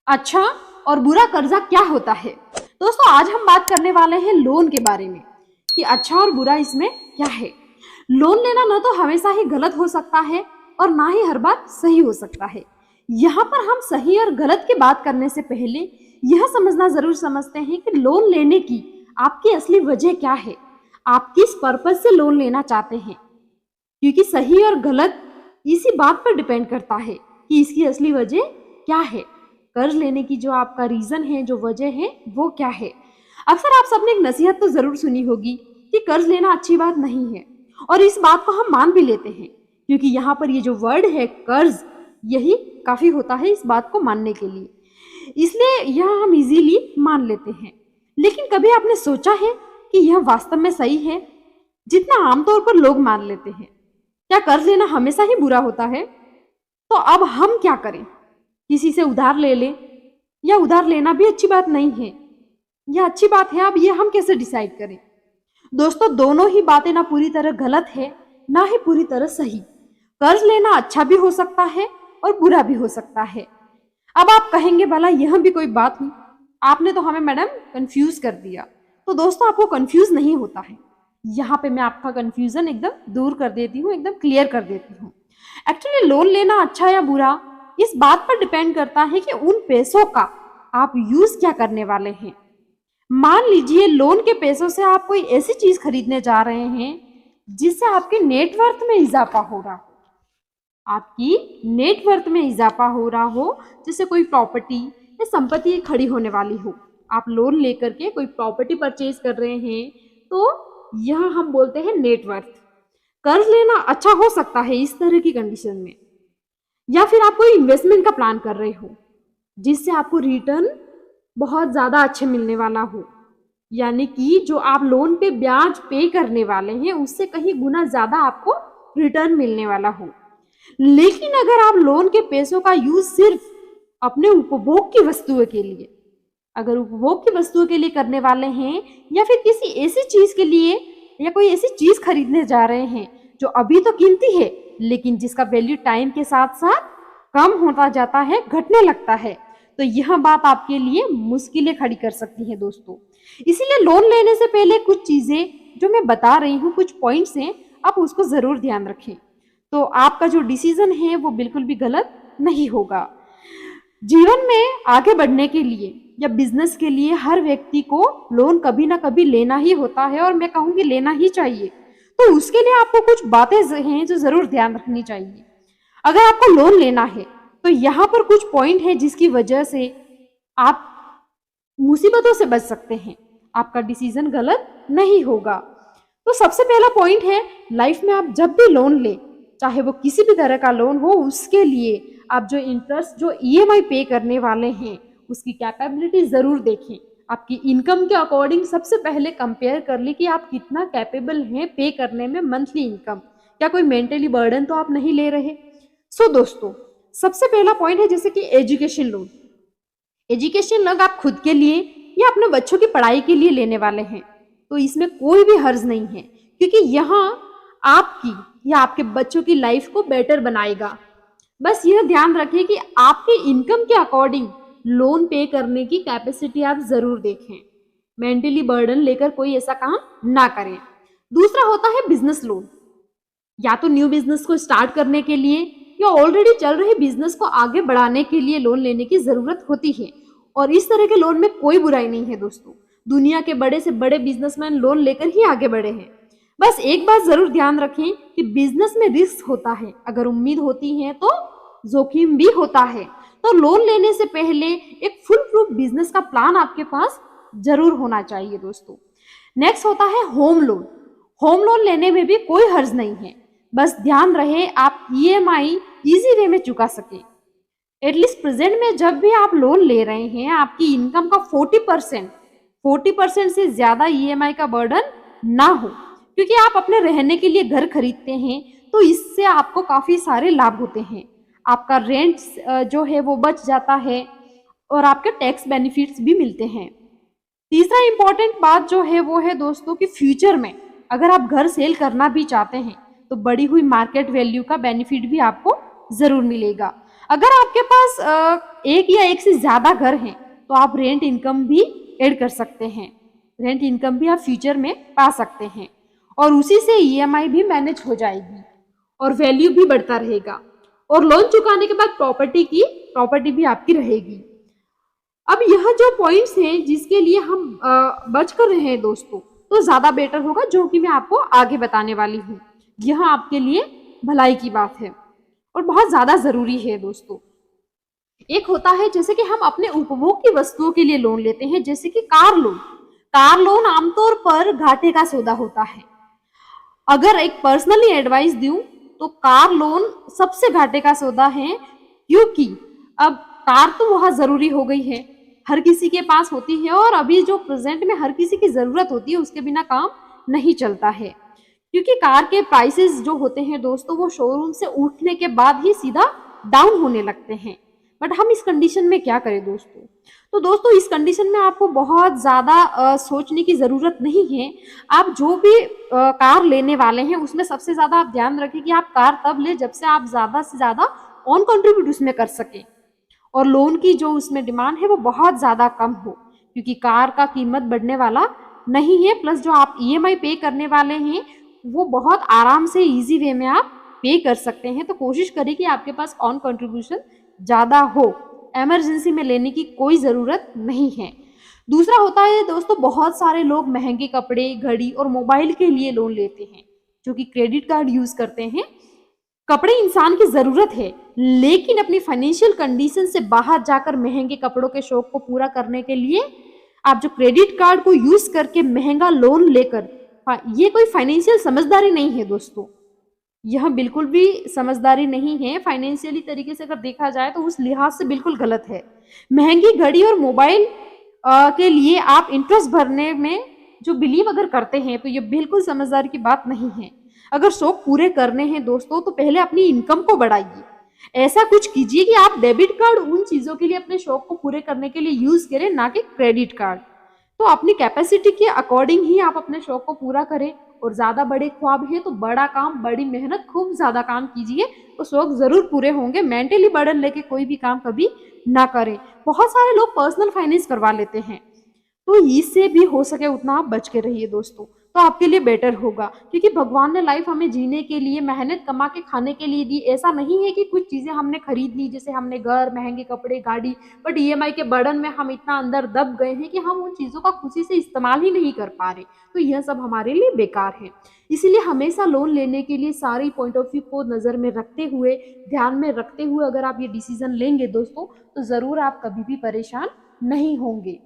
अच्छा और बुरा कर्जा क्या होता है। दोस्तों आज हम बात करने वाले हैं लोन के बारे में कि अच्छा और बुरा इसमें क्या है। लोन लेना ना तो हमेशा ही गलत हो सकता है और ना ही हर बार सही हो सकता है। यहाँ पर हम सही और गलत की बात करने से पहले यह समझना जरूर समझते हैं कि लोन लेने की आपकी असली वजह क्या है, आप किस पर्पज से लोन लेना चाहते हैं। क्योंकि सही और गलत इसी बात पर डिपेंड करता है कि इसकी असली वजह क्या है, कर्ज लेने की जो आपका रीजन है, जो वजह है वो क्या है। अक्सर आप सबने एक नसीहत तो जरूर सुनी होगी कि कर्ज लेना अच्छी बात नहीं है, और इस बात को हम मान भी लेते हैं क्योंकि यहाँ पर ये जो वर्ड है कर्ज, यही काफी होता है इस बात को मानने के लिए, इसलिए यह हम इजीली मान लेते हैं। लेकिन कभी आपने सोचा है कि यह वास्तव में सही है जितना आमतौर पर लोग मान लेते हैं? क्या कर्ज लेना हमेशा ही बुरा होता है? तो अब हम क्या करें? किसी से उधार ले लें या उधार लेना भी अच्छी बात नहीं है या अच्छी बात है? अब ये हम कैसे डिसाइड करें? दोस्तों दोनों ही बातें ना पूरी तरह गलत है ना ही पूरी तरह सही। कर्ज लेना अच्छा भी हो सकता है और बुरा भी हो सकता है। अब आप कहेंगे भला यह भी कोई बात हुई, आपने तो हमें मैडम कंफ्यूज कर दिया। तो दोस्तों आपको कंफ्यूज नहीं होता है, यहाँ पे मैं आपका कंफ्यूजन एकदम दूर कर देती हूँ, एकदम क्लियर कर देती हूँ। एक्चुअली लोन लेना अच्छा या बुरा इस बात पर डिपेंड करता है कि उन पैसों का आप यूज क्या करने वाले हैं। मान लीजिए लोन के पैसों से आप कोई ऐसी चीज खरीदने जा रहे हैं जिससे आपके नेटवर्थ में इजाफा हो रहा हो, आपकी नेटवर्थ में इजाफा हो रहा हो, जैसे कोई प्रॉपर्टी या संपत्ति खड़ी होने वाली हो। आप लोन लेकर के कोई प्रॉपर्टी परचेज कर रहे हैं तो यह हम बोलते हैं नेटवर्थ। कर्ज लेना अच्छा हो सकता है इस तरह की कंडीशन में। या फिर आप कोई इन्वेस्टमेंट का प्लान कर रहे हो जिससे आपको रिटर्न बहुत ज्यादा अच्छे मिलने वाला हो, यानी कि जो आप लोन पे ब्याज पे करने वाले हैं उससे कहीं गुना ज्यादा आपको रिटर्न मिलने वाला हो। लेकिन अगर आप लोन के पैसों का यूज सिर्फ अपने उपभोग की वस्तुओं के लिए, अगर उपभोग की वस्तुओं के लिए करने वाले हैं या फिर किसी ऐसी चीज के लिए या कोई ऐसी चीज खरीदने जा रहे हैं जो अभी तो कीमती है लेकिन जिसका वैल्यू टाइम के साथ साथ कम होता जाता है, घटने लगता है, तो यह बात आपके लिए मुश्किलें खड़ी कर सकती है दोस्तों। इसीलिए लोन लेने से पहले कुछ चीजें जो मैं बता रही हूँ, कुछ पॉइंट्स हैं, आप उसको जरूर ध्यान रखें, तो आपका जो डिसीजन है वो बिल्कुल भी गलत नहीं होगा। जीवन में आगे बढ़ने के लिए या बिजनेस के लिए हर व्यक्ति को लोन कभी ना कभी लेना ही होता है, और मैं कहूँगी लेना ही चाहिए। तो उसके लिए आपको कुछ बातें हैं जो जरूर ध्यान रखनी चाहिए। अगर आपको लोन लेना है तो यहाँ पर कुछ पॉइंट है जिसकी वजह से आप मुसीबतों से बच सकते हैं, आपका डिसीजन गलत नहीं होगा। तो सबसे पहला पॉइंट है, लाइफ में आप जब भी लोन ले, चाहे वो किसी भी तरह का लोन हो, उसके लिए आप जो इंटरेस्ट, जो ईएमआई पे करने वाले हैं उसकी कैपेबिलिटी जरूर देखें। आपकी इनकम के अकॉर्डिंग सबसे पहले कंपेयर कर ली कि आप कितना कैपेबल हैं पे करने में मंथली इनकम, क्या कोई मेंटली बर्डन तो आप नहीं ले रहे। सो दोस्तों सबसे पहला पॉइंट है जैसे कि एजुकेशन लोन। एजुकेशन लोन आप खुद के लिए या अपने बच्चों की पढ़ाई के लिए लेने वाले हैं तो इसमें कोई भी हर्ज नहीं है, क्योंकि यहाँ आपकी या आपके बच्चों की लाइफ को बेटर बनाएगा। बस यह ध्यान रखें कि आपके इनकम के अकॉर्डिंग लोन पे करने की कैपेसिटी आप जरूर देखें, मेंटली बर्डन लेकर कोई ऐसा काम ना करें। दूसरा होता है बिजनेस लोन। या तो न्यू बिजनेस को स्टार्ट करने के लिए या ऑलरेडी चल रहे बिजनेस को आगे बढ़ाने के लिए लोन लेने की जरूरत होती है, और इस तरह के लोन में कोई बुराई नहीं है दोस्तों। दुनिया के बड़े से बड़े बिजनेसमैन लोन लेकर ही आगे बढ़े हैं। बस एक बात जरूर ध्यान रखें कि बिजनेस में रिस्क होता है, अगर उम्मीद होती है तो जोखिम भी होता है। तो लोन लेने से पहले एक फुल प्रूफ बिजनेस का प्लान आपके पास जरूर होना चाहिए दोस्तों। नेक्स्ट होता है होम लोन। होम लोन लेने में भी कोई हर्ज नहीं है, बस ध्यान रहे आप ईएमआई इजी वे में चुका सके। एटलीस्ट प्रेजेंट में जब भी आप लोन ले रहे हैं आपकी इनकम का 40% से ज्यादा ईएमआई का बर्डन ना हो, क्योंकि आप अपने रहने के लिए घर खरीदते हैं तो इससे आपको काफी सारे लाभ होते हैं। आपका रेंट जो है वो बच जाता है और आपके टैक्स बेनिफिट्स भी मिलते हैं। तीसरा इंपॉर्टेंट बात जो है वो है दोस्तों कि फ्यूचर में अगर आप घर सेल करना भी चाहते हैं तो बढ़ी हुई मार्केट वैल्यू का बेनिफिट भी आपको जरूर मिलेगा। अगर आपके पास एक या एक से ज्यादा घर हैं तो आप रेंट इनकम भी ऐड कर सकते हैं। रेंट इनकम भी आप फ्यूचर में पा सकते हैं और उसी से ईएमआई भी मैनेज हो जाएगी और वैल्यू भी बढ़ता रहेगा और लोन चुकाने के बाद प्रॉपर्टी भी आपकी रहेगी। अब यह जो पॉइंट्स हैं जिसके लिए हम बच कर रहे हैं दोस्तों, तो ज्यादा बेटर होगा, जो कि मैं आपको आगे बताने वाली हूँ। यह आपके लिए भलाई की बात है और बहुत ज्यादा जरूरी है दोस्तों। एक होता है जैसे कि हम अपने उपभोग की वस्तुओं के लिए लोन लेते हैं, जैसे कि कार लोन। कार लोन आमतौर पर घाटे का सौदा होता है। अगर एक पर्सनली एडवाइस दूं तो कार लोन सबसे घाटे का सौदा है, क्योंकि अब कार तो बहुत जरूरी हो गई है, हर किसी के पास होती है और अभी जो प्रेजेंट में हर किसी की जरूरत होती है, उसके बिना काम नहीं चलता है। क्योंकि कार के प्राइसेस जो होते हैं दोस्तों, वो शोरूम से उठने के बाद ही सीधा डाउन होने लगते हैं। बट हम इस कंडीशन में क्या करें दोस्तों? तो दोस्तों इस कंडीशन में आपको बहुत ज़्यादा सोचने की ज़रूरत नहीं है। आप जो भी कार लेने वाले हैं उसमें सबसे ज़्यादा आप ध्यान रखें कि आप कार तब ले जब से आप ज़्यादा से ज़्यादा ऑन कंट्रीब्यूट उसमें कर सकें और लोन की जो उसमें डिमांड है वो बहुत ज़्यादा कम हो, क्योंकि कार का कीमत बढ़ने वाला नहीं है। प्लस जो आप ईएमआई पे करने वाले हैं वो बहुत आराम से इजी वे में आप पे कर सकते हैं। तो कोशिश करिए कि आपके पास ऑन कंट्रीब्यूशन ज़्यादा हो, इमरजेंसी में लेने की कोई ज़रूरत नहीं है। दूसरा होता है दोस्तों, बहुत सारे लोग महंगे कपड़े, घड़ी और मोबाइल के लिए लोन लेते हैं, जो कि क्रेडिट कार्ड यूज करते हैं। कपड़े इंसान की जरूरत है, लेकिन अपनी फाइनेंशियल कंडीशन से बाहर जाकर महंगे कपड़ों के शौक को पूरा करने के लिए आप जो क्रेडिट कार्ड को यूज करके महंगा लोन लेकर, ये कोई फाइनेंशियल समझदारी नहीं है दोस्तों। यह बिल्कुल भी समझदारी नहीं है। फाइनेंशियली तरीके से अगर देखा जाए तो उस लिहाज से बिल्कुल गलत है। महंगी घड़ी और मोबाइल के लिए आप इंटरेस्ट भरने में जो बिलीव अगर करते हैं तो ये बिल्कुल समझदारी की बात नहीं है। अगर शौक पूरे करने हैं दोस्तों तो पहले अपनी इनकम को बढ़ाइए। ऐसा कुछ कीजिए कि आप डेबिट कार्ड उन चीजों के लिए अपने शौक को पूरे करने के लिए यूज करें, ना कि क्रेडिट कार्ड। तो अपनी कैपेसिटी के अकॉर्डिंग ही आप अपने शौक को पूरा करें और ज्यादा बड़े ख्वाब है तो बड़ा काम, बड़ी मेहनत, खूब ज्यादा काम कीजिए तो शौक जरूर पूरे होंगे। मेंटली बर्डन लेके कोई भी काम कभी ना करें। बहुत सारे लोग पर्सनल फाइनेंस करवा लेते हैं, तो इससे भी हो सके उतना आप बच के रहिए दोस्तों, तो आपके लिए बेटर होगा। क्योंकि भगवान ने लाइफ हमें जीने के लिए, मेहनत कमा के खाने के लिए दी। ऐसा नहीं है कि कुछ चीजें हमने खरीद ली, जैसे हमने घर, महंगे कपड़े, गाड़ी, बट ईएमआई के बर्डन में हम इतना अंदर दब गए हैं कि हम उन चीजों का खुशी से इस्तेमाल ही नहीं कर पा रहे। तो यह सब हमारे लिए बेकार है। इसीलिए हमेशा लोन लेने के लिए सारी पॉइंट ऑफ व्यू को नजर में रखते हुए, ध्यान में रखते हुए अगर आप ये डिसीजन लेंगे दोस्तों, तो जरूर आप कभी भी परेशान नहीं होंगे।